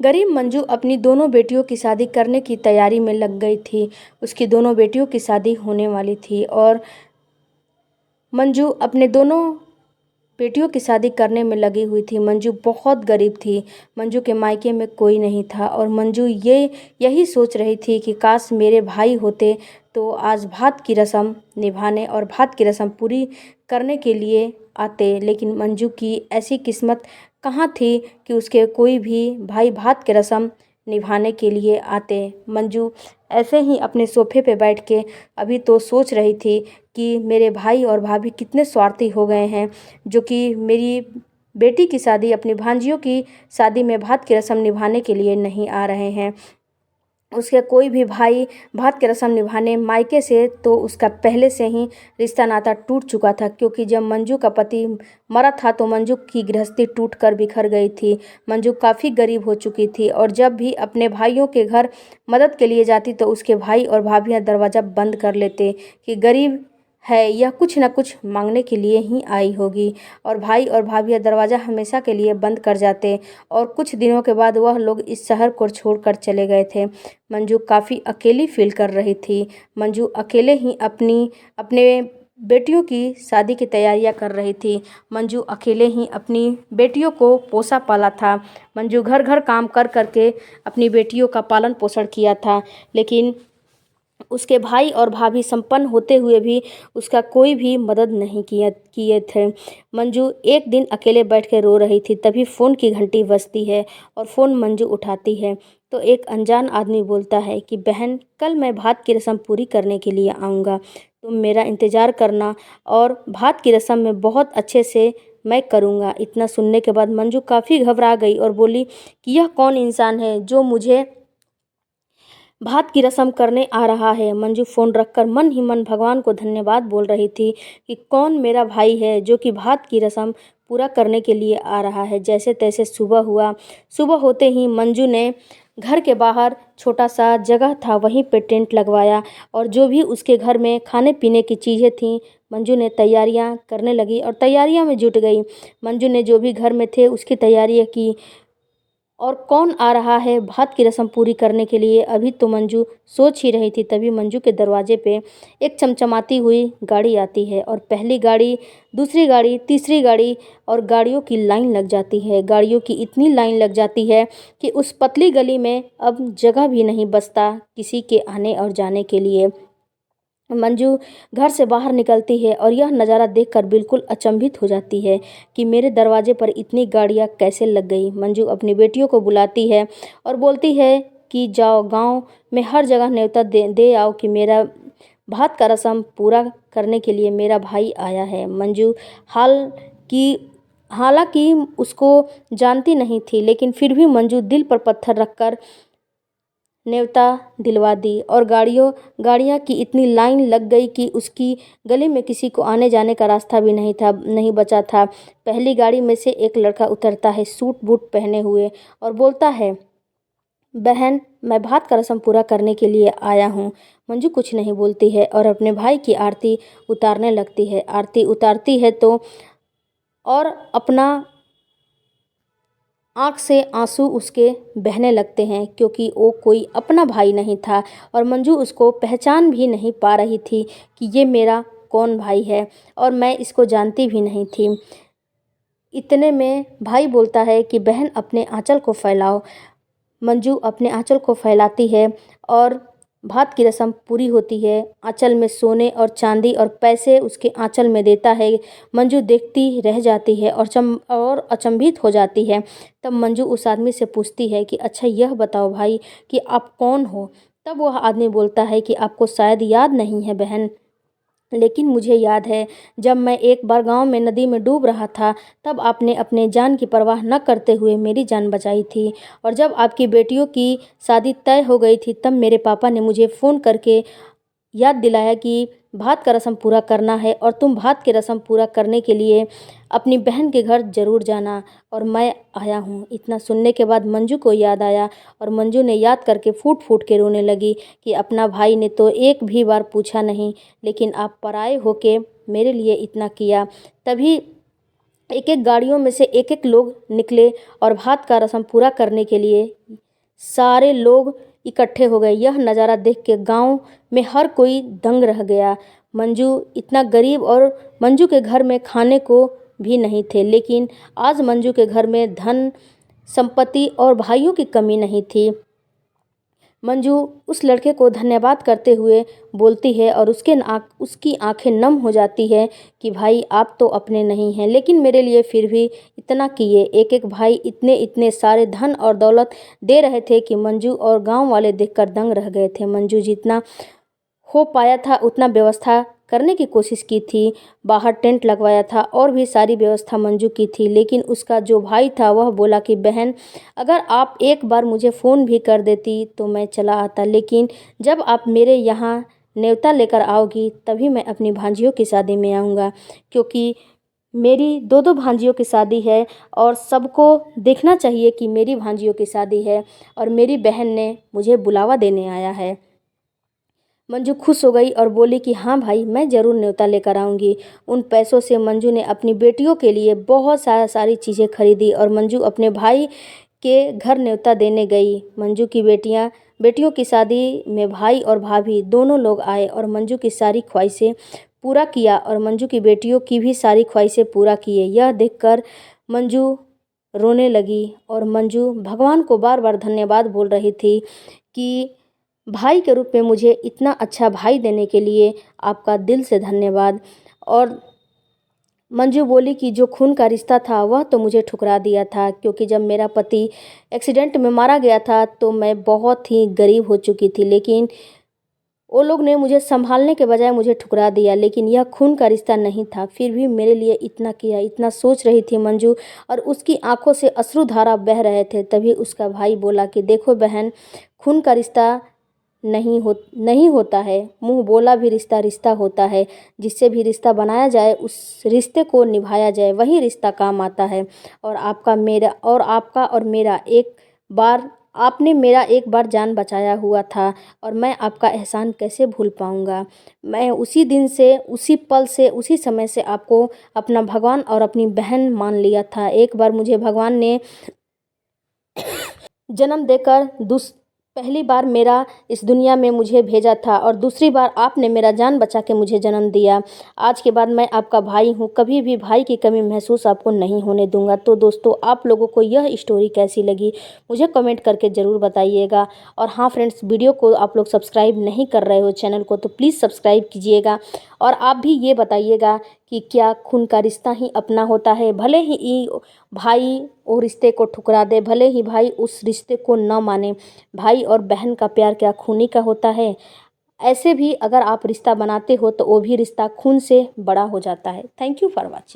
गरीब मंजू अपनी दोनों बेटियों की शादी करने की तैयारी में लग गई थी। उसकी दोनों बेटियों की शादी होने वाली थी और मंजू अपने दोनों बेटियों की शादी करने में लगी हुई थी। मंजू बहुत गरीब थी। मंजू के मायके में कोई नहीं था और मंजू यही सोच रही थी कि काश मेरे भाई होते तो आज भात की रस्म निभाने और भात की रस्म पूरी करने के लिए आते। लेकिन मंजू की ऐसी किस्मत कहाँ थी कि उसके कोई भी भाई भात की रस्म निभाने के लिए आते। मंजू ऐसे ही अपने सोफे पे बैठ के अभी तो सोच रही थी कि मेरे भाई और भाभी कितने स्वार्थी हो गए हैं, जो कि मेरी बेटी की शादी, अपनी भांजियों की शादी में भात की रस्म निभाने के लिए नहीं आ रहे हैं। उसके कोई भी भाई भात की रस्म निभाने मायके से तो उसका पहले से ही रिश्ता नाता टूट चुका था, क्योंकि जब मंजू का पति मरा था तो मंजू की गृहस्थी टूट कर बिखर गई थी। मंजू काफ़ी गरीब हो चुकी थी और जब भी अपने भाइयों के घर मदद के लिए जाती तो उसके भाई और भाभियाँ दरवाज़ा बंद कर लेते कि गरीब है, यह कुछ न कुछ मांगने के लिए ही आई होगी। और भाई और भाभियाँ दरवाज़ा हमेशा के लिए बंद कर जाते और कुछ दिनों के बाद वह लोग इस शहर को छोड़कर चले गए थे। मंजू काफ़ी अकेली फील कर रही थी। मंजू अकेले ही अपने बेटियों की शादी की तैयारियां कर रही थी। मंजू अकेले ही अपनी बेटियों को पोसा पाला था। मंजू घर घर काम कर करके अपनी बेटियों का पालन पोषण किया था, लेकिन उसके भाई और भाभी संपन्न होते हुए भी उसका कोई भी मदद नहीं किए थे। मंजू एक दिन अकेले बैठ के रो रही थी, तभी फ़ोन की घंटी बजती है और फ़ोन मंजू उठाती है तो एक अनजान आदमी बोलता है कि बहन, कल मैं भात की रस्म पूरी करने के लिए आऊँगा, तुम मेरा इंतज़ार करना और भात की रस्म में बहुत अच्छे से मैं करूँगा। इतना सुनने के बाद मंजू काफ़ी घबरा गई और बोली कि यह कौन इंसान है जो मुझे भात की रस्म करने आ रहा है। मंजू फ़ोन रखकर मन ही मन भगवान को धन्यवाद बोल रही थी कि कौन मेरा भाई है जो कि भात की रस्म पूरा करने के लिए आ रहा है। जैसे तैसे सुबह हुआ। सुबह होते ही मंजू ने घर के बाहर छोटा सा जगह था वहीं पे टेंट लगवाया और जो भी उसके घर में खाने पीने की चीज़ें थीं मंजू ने तैयारियां करने लगी और तैयारियां में जुट गई। मंजू ने जो भी घर में थे उसकी तैयारियां की और कौन आ रहा है भात की रस्म पूरी करने के लिए, अभी तो मंजू सोच ही रही थी। तभी मंजू के दरवाजे पे एक चमचमाती हुई गाड़ी आती है और पहली गाड़ी, दूसरी गाड़ी, तीसरी गाड़ी और गाड़ियों की लाइन लग जाती है। गाड़ियों की इतनी लाइन लग जाती है कि उस पतली गली में अब जगह भी नहीं बचता किसी के आने और जाने के लिए। मंजू घर से बाहर निकलती है और यह नज़ारा देखकर बिल्कुल अचंभित हो जाती है कि मेरे दरवाजे पर इतनी गाड़ियाँ कैसे लग गई। मंजू अपनी बेटियों को बुलाती है और बोलती है कि जाओ गांव में हर जगह न्योता दे आओ कि मेरा भात का रस्म पूरा करने के लिए मेरा भाई आया है। मंजू हालांकि उसको जानती नहीं थी, लेकिन फिर भी मंजू दिल पर पत्थर रखकर न्योता दिलवा दी और गाड़ियाँ की इतनी लाइन लग गई कि उसकी गली में किसी को आने जाने का रास्ता भी नहीं बचा था। पहली गाड़ी में से एक लड़का उतरता है सूट बूट पहने हुए और बोलता है, बहन, मैं भात का रस्म पूरा करने के लिए आया हूँ। मंजू कुछ नहीं बोलती है और अपने भाई की आरती उतारने लगती है। आरती उतारती है तो और अपना आँख से आंसू उसके बहने लगते हैं, क्योंकि वो कोई अपना भाई नहीं था और मंजू उसको पहचान भी नहीं पा रही थी कि ये मेरा कौन भाई है और मैं इसको जानती भी नहीं थी। इतने में भाई बोलता है कि बहन, अपने आंचल को फैलाओ। मंजू अपने आंचल को फैलाती है और भात की रस्म पूरी होती है। आंचल में सोने और चांदी और पैसे उसके आंचल में देता है। मंजू देखती रह जाती है और अचंभित हो जाती है। तब मंजू उस आदमी से पूछती है कि अच्छा यह बताओ भाई कि आप कौन हो। तब वह आदमी बोलता है कि आपको शायद याद नहीं है बहन, लेकिन मुझे याद है जब मैं एक बार गांव में नदी में डूब रहा था तब आपने अपने जान की परवाह न करते हुए मेरी जान बचाई थी। और जब आपकी बेटियों की शादी तय हो गई थी तब मेरे पापा ने मुझे फ़ोन करके याद दिलाया कि भात का रस्म पूरा करना है और तुम भात की रस्म पूरा करने के लिए अपनी बहन के घर ज़रूर जाना, और मैं आया हूँ। इतना सुनने के बाद मंजू को याद आया और मंजू ने याद करके फूट फूट के रोने लगी कि अपना भाई ने तो एक भी बार पूछा नहीं, लेकिन आप पराए होके मेरे लिए इतना किया। तभी एक एक गाड़ियों में से एक एक लोग निकले और भात का रस्म पूरा करने के लिए सारे लोग इकट्ठे हो गए। यह नज़ारा देख के गांव में हर कोई दंग रह गया। मंजू इतना गरीब और मंजू के घर में खाने को भी नहीं थे, लेकिन आज मंजू के घर में धन संपत्ति और भाइयों की कमी नहीं थी। मंजू उस लड़के को धन्यवाद करते हुए बोलती है और उसकी आंखें नम हो जाती है कि भाई आप तो अपने नहीं हैं, लेकिन मेरे लिए फिर भी इतना किए। एक एक भाई इतने इतने सारे धन और दौलत दे रहे थे कि मंजू और गांव वाले देखकर दंग रह गए थे। मंजू जितना हो पाया था उतना व्यवस्था करने की कोशिश की थी। बाहर टेंट लगवाया था और भी सारी व्यवस्था मंजू की थी, लेकिन उसका जो भाई था वह बोला कि बहन अगर आप एक बार मुझे फ़ोन भी कर देती तो मैं चला आता, लेकिन जब आप मेरे यहाँ न्योता लेकर आओगी तभी मैं अपनी भांजियों की शादी में आऊँगा, क्योंकि मेरी दो दो भांजियों की शादी है और सबको देखना चाहिए कि मेरी भांजियों की शादी है और मेरी बहन ने मुझे बुलावा देने आया है। मंजू खुश हो गई और बोली कि हाँ भाई, मैं ज़रूर न्योता लेकर आऊँगी। उन पैसों से मंजू ने अपनी बेटियों के लिए बहुत सारी चीज़ें खरीदी और मंजू अपने भाई के घर न्योता देने गई। मंजू की बेटियों की शादी में भाई और भाभी दोनों लोग आए और मंजू की सारी ख्वाहिशें पूरा किया और मंजू की बेटियों की भी सारी ख्वाहिशें पूरा किए। यह देखकर मंजू रोने लगी और मंजू भगवान को बार बार धन्यवाद बोल रही थी कि भाई के रूप में मुझे इतना अच्छा भाई देने के लिए आपका दिल से धन्यवाद। और मंजू बोली कि जो खून का रिश्ता था वह तो मुझे ठुकरा दिया था, क्योंकि जब मेरा पति एक्सीडेंट में मारा गया था तो मैं बहुत ही गरीब हो चुकी थी, लेकिन वो लोग ने मुझे संभालने के बजाय मुझे ठुकरा दिया। लेकिन यह खून का रिश्ता नहीं था, फिर भी मेरे लिए इतना किया। इतना सोच रही थी मंजू और उसकी आंखों से अश्रुधारा बह रहे थे। तभी उसका भाई बोला कि देखो बहन, खून का रिश्ता नहीं होता है, मुंह बोला भी रिश्ता रिश्ता होता है। जिससे भी रिश्ता बनाया जाए उस रिश्ते को निभाया जाए, वही रिश्ता काम आता है। और आपका और मेरा एक बार आपने मेरा एक बार जान बचाया हुआ था और मैं आपका एहसान कैसे भूल पाऊँगा। मैं उसी दिन से, उसी पल से, उसी समय से आपको अपना भगवान और अपनी बहन मान लिया था। एक बार मुझे भगवान ने जन्म देकर पहली बार मेरा इस दुनिया में मुझे भेजा था और दूसरी बार आपने मेरा जान बचा के मुझे जन्म दिया। आज के बाद मैं आपका भाई हूँ, कभी भी भाई की कमी महसूस आपको नहीं होने दूंगा। तो दोस्तों, आप लोगों को यह स्टोरी कैसी लगी मुझे कमेंट करके ज़रूर बताइएगा। और हाँ फ्रेंड्स, वीडियो को आप लोग सब्सक्राइब नहीं कर रहे हो चैनल को तो प्लीज़ सब्सक्राइब कीजिएगा। और आप भी ये बताइएगा कि क्या खून का रिश्ता ही अपना होता है। भले ही भाई वो रिश्ते को ठुकरा दे, भले ही भाई उस रिश्ते को न माने, भाई और बहन का प्यार क्या खूनी का होता है। ऐसे भी अगर आप रिश्ता बनाते हो तो वो भी रिश्ता खून से बड़ा हो जाता है। Thank you for watching.